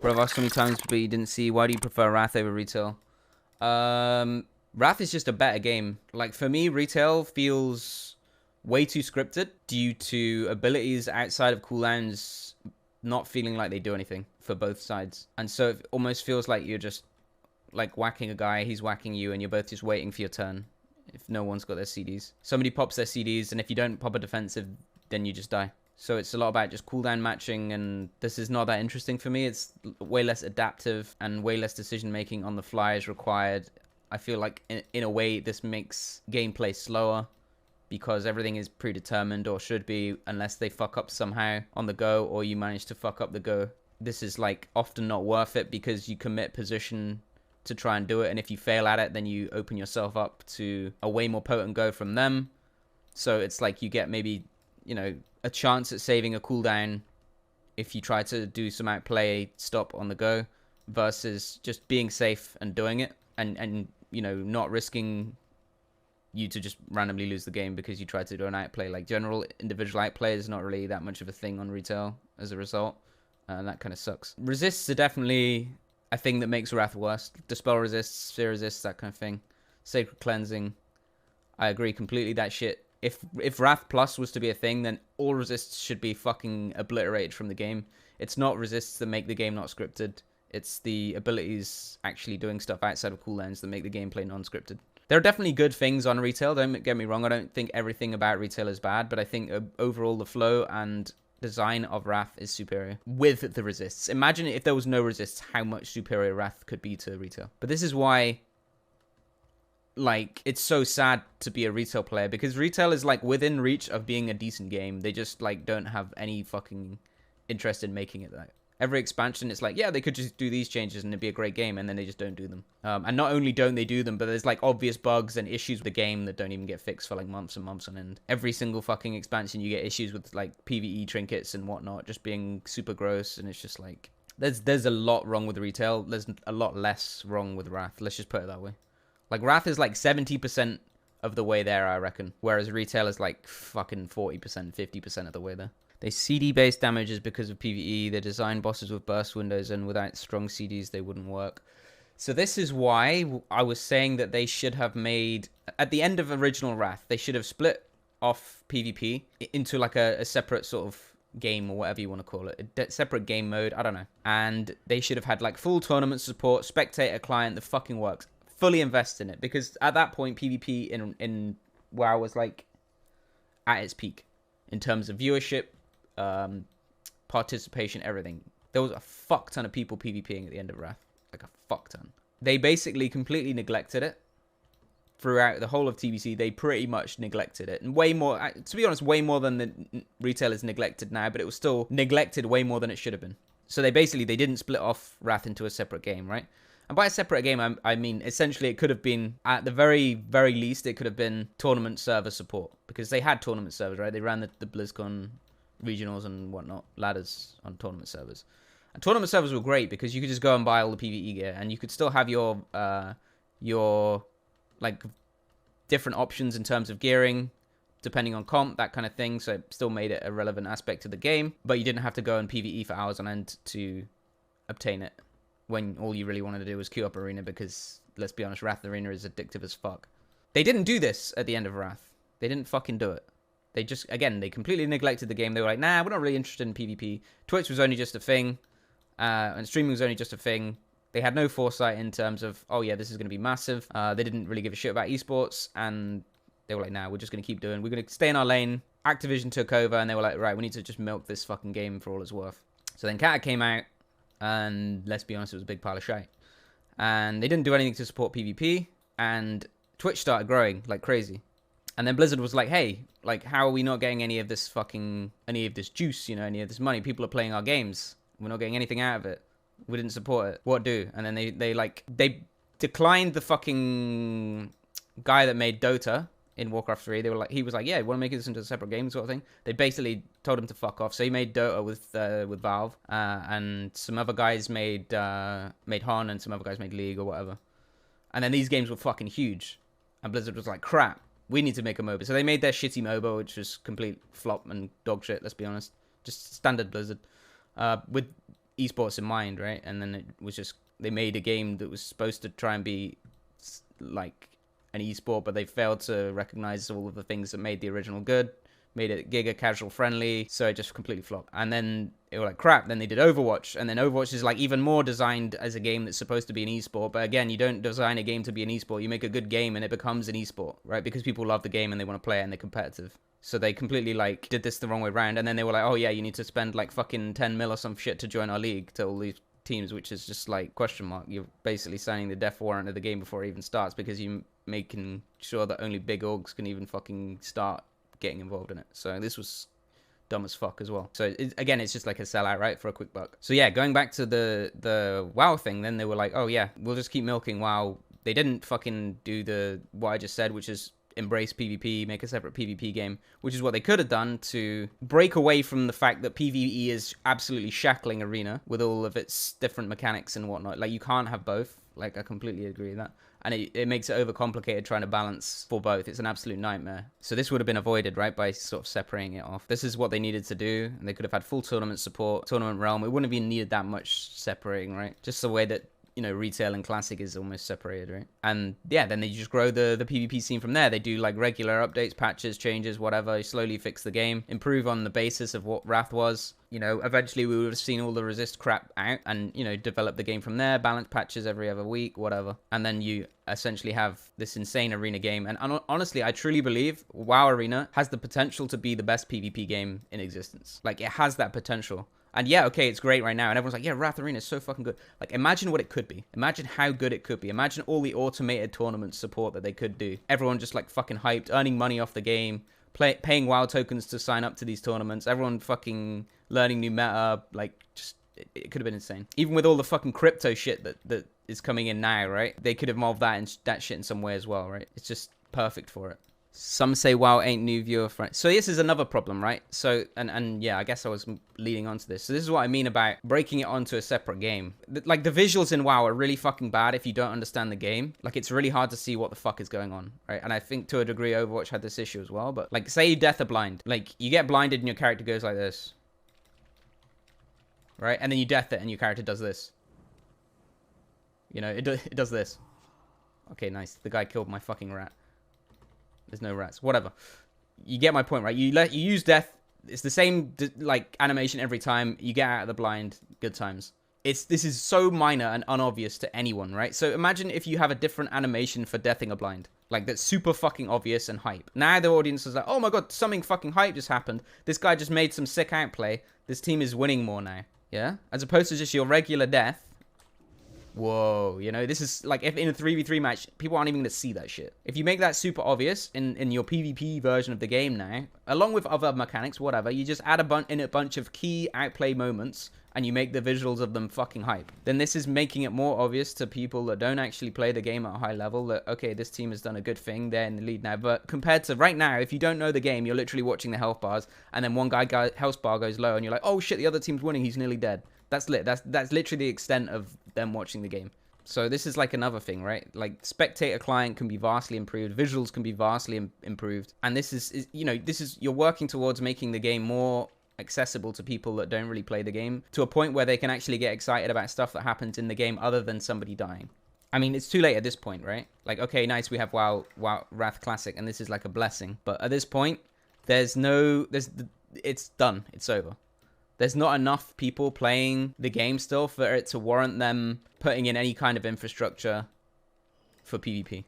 Bro, I've asked so many times, but you didn't see. Why do you prefer Wrath over Retail? Wrath is just a better game. Like, for me, Retail feels way too scripted due to abilities outside of cooldowns not feeling like they do anything for both sides. And so it almost feels like you're just, like, whacking a guy, he's whacking you, and you're both just waiting for your turn if no one's got their CDs. Somebody pops their CDs, and if you don't pop a defensive, then you just die. So it's a lot about just cooldown matching, and this is not that interesting for me. It's way less adaptive, and way less decision making on the fly is required. I feel like in a way this makes gameplay slower because everything is predetermined, or should be, unless they fuck up somehow on the go, or you manage to fuck up the go. This is like often not worth it because you commit position to try and do it, and if you fail at it, then you open yourself up to a way more potent go from them. So it's like you get maybe, you know, a chance at saving a cooldown if you try to do some outplay stop on the go, versus just being safe and doing it, and you know, not risking you to just randomly lose the game because you tried to do an outplay. Like, general individual outplay is not really that much of a thing on Retail as a result, and that kind of sucks. Resists are definitely a thing that makes Wrath worse. Dispel resists, sphere resists, that kind of thing. Sacred cleansing, I agree completely. That shit, if Wrath Plus was to be a thing, then all resists should be fucking obliterated from the game. It's not resists that make the game not scripted. It's the abilities actually doing stuff outside of cooldowns that make the gameplay non-scripted. There are definitely good things on Retail, don't get me wrong. I don't think everything about Retail is bad, but I think overall the flow and design of Wrath is superior with the resists. Imagine if there was no resists, how much superior Wrath could be to Retail. But this is why, like, it's so sad to be a Retail player, because Retail is like within reach of being a decent game. They just like don't have any fucking interest in making it that. Every expansion, it's like, yeah, they could just do these changes and it'd be a great game, and then they just don't do them. And not only don't they do them, but there's like obvious bugs and issues with the game that don't even get fixed for like months and months on end. Every single fucking expansion, you get issues with like PvE trinkets and whatnot just being super gross, and it's just like, there's a lot wrong with Retail. There's a lot less wrong with Wrath. Let's just put it that way. Like, Wrath is like 70% of the way there, I reckon, whereas Retail is like fucking 40%, 50% of the way there. They CD-based damages because of PvE. They design bosses with burst windows, and without strong CDs, they wouldn't work. So this is why I was saying that they should have made, at the end of original Wrath, they should have split off PvP into like a separate sort of game, or whatever you want to call it. A separate game mode, I don't know. And they should have had like full tournament support, spectator client, the fucking works. Fully invest in it, because at that point, PvP in WoW was like at its peak in terms of viewership, participation, everything. There was a fuck ton of people PvPing at the end of Wrath, like a fuck ton. They basically completely neglected it throughout the whole of TBC. They pretty much neglected it, and way more, to be honest, way more than the Retail is neglected now, but it was still neglected way more than it should have been. So they didn't split off Wrath into a separate game, right? And by a separate game, I mean, essentially, it could have been, at the very, very least, it could have been tournament server support, because they had tournament servers, right? They ran the BlizzCon regionals and whatnot, ladders on tournament servers. And tournament servers were great because you could just go and buy all the PvE gear, and you could still have your like different options in terms of gearing, depending on comp, that kind of thing. So it still made it a relevant aspect to the game, but you didn't have to go and PvE for hours on end to obtain it, when all you really wanted to do was queue up Arena, because, let's be honest, Wrath Arena is addictive as fuck. They didn't do this at the end of Wrath. They didn't fucking do it. They just, again, they completely neglected the game. They were like, nah, we're not really interested in PvP. Twitch was only just a thing, and streaming was only just a thing. They had no foresight in terms of, oh yeah, this is going to be massive. They didn't really give a shit about esports, and they were like, nah, we're just going to keep doing. We're going to stay in our lane. Activision took over, and they were like, right, we need to just milk this fucking game for all it's worth. So then Kata came out, and let's be honest, it was a big pile of shite. And they didn't do anything to support PvP, and Twitch started growing like crazy. And then Blizzard was like, hey, like, how are we not getting any of this juice, you know, any of this money? People are playing our games. We're not getting anything out of it. We didn't support it. What do? And then they declined the fucking guy that made Dota in Warcraft 3. He was like, yeah, you want to make this into a separate game sort of thing? They basically told him to fuck off. So he made Dota with Valve, and some other guys made Han, and some other guys made League or whatever. And then these games were fucking huge. And Blizzard was like, crap, we need to make a MOBA. So they made their shitty MOBA, which was complete flop and dog shit, let's be honest. Just standard Blizzard. With esports in mind, right? And then it was just, they made a game that was supposed to try and be like an esport, but they failed to recognize all of the things that made the original good, made it giga casual friendly, so it just completely flopped. And then it was like crap. Then they did Overwatch, and then Overwatch is like even more designed as a game that's supposed to be an esport. But again, you don't design a game to be an esport. You make a good game and it becomes an esport, right? Because people love the game and they want to play it and they're competitive. So they completely like did this the wrong way around, and then they were like, oh yeah, you need to spend like fucking 10 mil or some shit to join our league to all these teams, which is just like question mark. You're basically signing the death warrant of the game before it even starts, because you're making sure that only big orgs can even fucking start getting involved in it. So this was dumb as fuck as well. So again, it's just like a sellout, right, for a quick buck. So yeah, going back to the WoW thing, then they were like, oh yeah, we'll just keep milking WoW. They didn't fucking do what I just said, which is embrace PvP, make a separate PvP game, which is what they could have done to break away from the fact that PvE is absolutely shackling Arena with all of its different mechanics and whatnot. Like, you can't have both. Like, I completely agree with that. And it makes it overcomplicated trying to balance for both. It's an absolute nightmare. So this would have been avoided, right, by sort of separating it off. This is what they needed to do, and they could have had full tournament support, tournament realm. It wouldn't have even needed that much separating, right? Just the way that, you know, retail and classic is almost separated, right? And yeah, then they just grow the PvP scene from there. They do like regular updates, patches, changes, whatever, slowly fix the game, improve on the basis of what Wrath was. You know, eventually we would have seen all the resist crap out and, you know, develop the game from there, balance patches every other week, whatever. And then you essentially have this insane Arena game. And honestly, I truly believe WoW Arena has the potential to be the best PvP game in existence. Like, it has that potential. And yeah, okay, it's great right now. And everyone's like, yeah, Wrath Arena is so fucking good. Like, imagine what it could be. Imagine how good it could be. Imagine all the automated tournament support that they could do. Everyone just, like, fucking hyped, earning money off the game, paying WoW tokens to sign up to these tournaments. Everyone fucking learning new meta. Like, just, it could have been insane. Even with all the fucking crypto shit that is coming in now, right? They could have evolved that shit in some way as well, right? It's just perfect for it. Some say WoW ain't new viewer friendly. So this is another problem, right? So, and yeah, I guess I was leading on to this. So this is what I mean about breaking it onto a separate game. Like, the visuals in WoW are really fucking bad if you don't understand the game. Like, it's really hard to see what the fuck is going on, right? And I think to a degree Overwatch had this issue as well. But like, say you death are blind. Like, you get blinded and your character goes like this. Right? And then you death it and your character does this. You know, it does this. Okay, nice. The guy killed my fucking rat. There's no rats. Whatever. You get my point, right? You use death. It's the same, like, animation every time. You get out of the blind. Good times. This is so minor and unobvious to anyone, right? So imagine if you have a different animation for deathing a blind. Like, that's super fucking obvious and hype. Now the audience is like, oh my god, something fucking hype just happened. This guy just made some sick outplay. This team is winning more now. Yeah? As opposed to just your regular death. Whoa, you know, this is like, if in a 3v3 match, people aren't even going to see that shit. If you make that super obvious in your PvP version of the game now, along with other mechanics, whatever, you just add a bunch of key outplay moments and you make the visuals of them fucking hype. Then this is making it more obvious to people that don't actually play the game at a high level that, okay, this team has done a good thing, they're in the lead now. But compared to right now, if you don't know the game, you're literally watching the health bars, and then one guy health bar goes low and you're like, oh shit, the other team's winning, he's nearly dead. That's lit. That's literally the extent of them watching the game. So this is like another thing, right? Like, spectator client can be vastly improved, visuals can be vastly improved, and this is, you know, you're working towards making the game more accessible to people that don't really play the game, to a point where they can actually get excited about stuff that happens in the game other than somebody dying. I mean, it's too late at this point, right? Like, okay, nice, we have WoW Wrath Classic, and this is like a blessing, but at this point, it's done. It's over. There's not enough people playing the game still for it to warrant them putting in any kind of infrastructure for PvP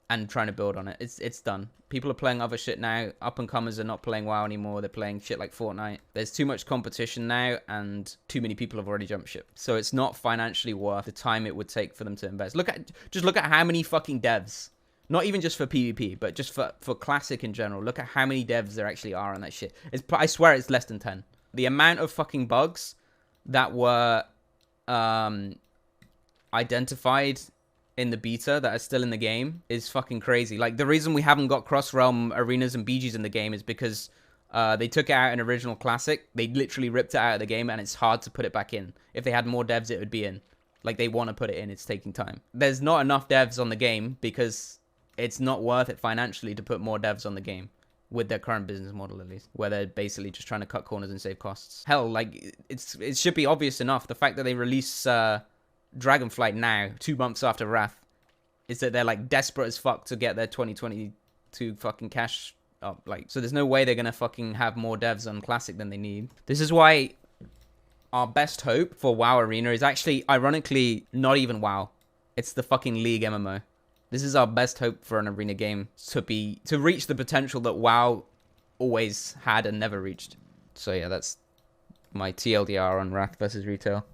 and trying to build on it. It's done. People are playing other shit now. Up-and-comers are not playing WoW anymore. They're playing shit like Fortnite. There's too much competition now, and too many people have already jumped ship. So it's not financially worth the time it would take for them to invest. Just look at how many fucking devs, not even just for PvP, but just for Classic in general. Look at how many devs there actually are on that shit. I swear it's less than 10. The amount of fucking bugs that were identified in the beta that are still in the game is fucking crazy. Like, the reason we haven't got cross-realm arenas and BGs in the game is because they took it out in original Classic. They literally ripped it out of the game, and it's hard to put it back in. If they had more devs, it would be in. Like, they want to put it in. It's taking time. There's not enough devs on the game because it's not worth it financially to put more devs on the game. with their current business model, at least, where they're basically just trying to cut corners and save costs. Hell, like, it should be obvious enough. The fact that they release Dragonflight now, 2 months after Wrath, is that they're like desperate as fuck to get their 2022 fucking cash up. Like, so there's no way they're gonna fucking have more devs on Classic than they need. This is why our best hope for WoW Arena is actually, ironically, not even WoW. It's the fucking League MMO. This is our best hope for an arena game to reach the potential that WoW always had and never reached. So yeah, that's my TLDR on Wrath versus Retail.